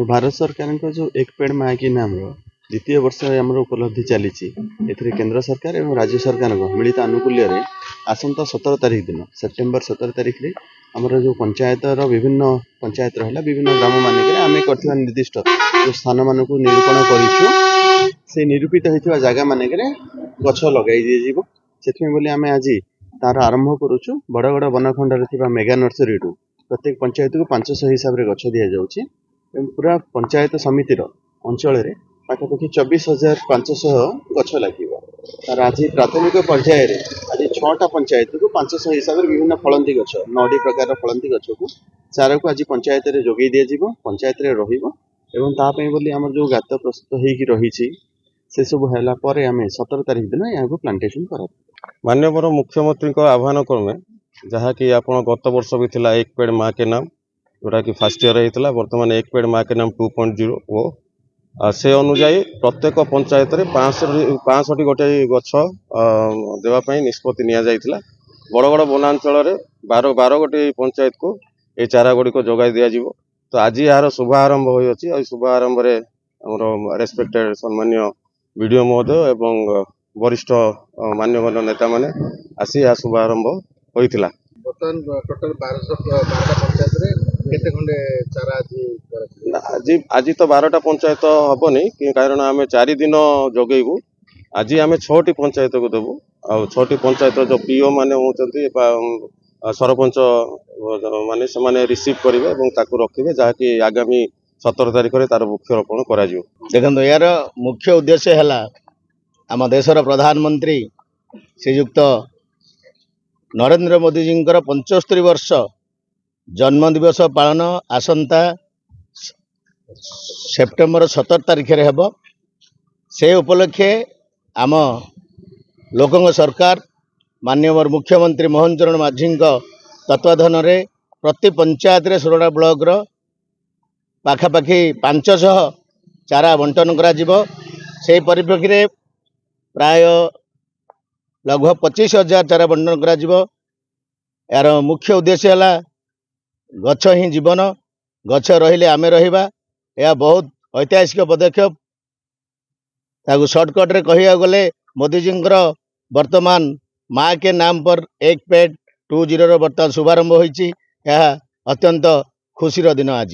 भारत सरकार का जो एक पेड़ माँ की नाम द्वितीय वर्ष आम उपलब्धि चली केंद्र सरकार और राज्य सरकार मिलित आनुकूल्य आसंता 17 तारिख दिन सेप्टेम्बर 17 तारिख रे आमर जो पंचायत विभिन्न पंचायत रहा विभिन्न ग्राम मानक आम कर निर्दिष्ट जो स्थान मान निरूपण कर निरूपित होता जगह मानक गछ लगे से आम आज तार आरंभ करुचु बड़ बनखंड मेगा नर्सरी प्रत्येक पंचायत को 500 हिसाब से गछ दि जाऊँगी पूरा पंचायत समिति अंचल पाखापाखि 24,500 गछ लगे तार आज प्राथमिक पर्यायर आज 6टा पंचायत को 500 हिसाब से विभिन्न फलंती गछ 9टी प्रकार फलंती गछ को चारा को आज पंचायत रे जोगे दि पंचायत रे रहिबो एवं तापई बोली हमर जो गात प्रस्तुत होईकी रही से सब हैला पर आम 17 तारिख दिन यहाँ को प्लांटेशन करा माननीय मुख्यमंत्री को आह्वान क्रमे जहाँकि आप गत वर्ष भी थिला एक पेड़ माँ के नाम जोटा कि फास्ट इयर होता बर्तमान एक पेड़ माँ के नाम 2.0 वो से अनुजाई प्रत्येक पंचायत रे 500 गोटे गछ देवाई निष्पत्ति निया बड़ बड़ वनांचल 12 गोटे पंचायत को ये चारा गुड़िक जोगाई दिज्व तो आज यार शुभारंभ होती शुभारंभ रेस्पेक्टेड सम्मान्य वीडियो महोदय एवं वरिष्ठ मान्यगण्य नेता माने आसी यह शुभारंभ होता टोटल 12टा पंचायत केते खंडे चारा आज तो 12टा पंचायत हेनी कारण आम 4 दिन जोगेबू आज आम 6टी पंचायत को देवु आ 6टी पंचायत जो पीओ माने होती सरपंच माने से माने रिसीव करेंगे और रखिए जहाँकि आगामी 17 तारिख में तार वृक्षरोपण करा देखो यार मुख्य उद्देश्य है आम देशर प्रधानमंत्री श्रीयुक्त नरेंद्र मोदी जी 75 वर्ष जन्मदिवस पालन आसंता सेप्टेम्बर 17 तारिख रे हेबो से उपलक्षे आम लोकंग सरकार माननीय मुख्यमंत्री मोहन चरण माझी तत्वाधान रे प्रति पंचायत रे 16टा ब्लॉक रो पाखापाखि 500 चारा बंटन करा जिवो से परिप्रेक्षी रे प्राय लगभग 25,000 चारा बंटन करा जिवो यार मुख्य उद्देश्य है गछ ही जीवन गछ रहिले आमे रहिबा यह बहुत ऐतिहासिक पदक्षेप ताकू शॉर्टकट रे कहिया गले मोदी जी वर्तमान माँ के नाम पर एक पेड़ 2.0 वर्तमान शुभारंभ होईची यह अत्यंत खुशी दिन आज।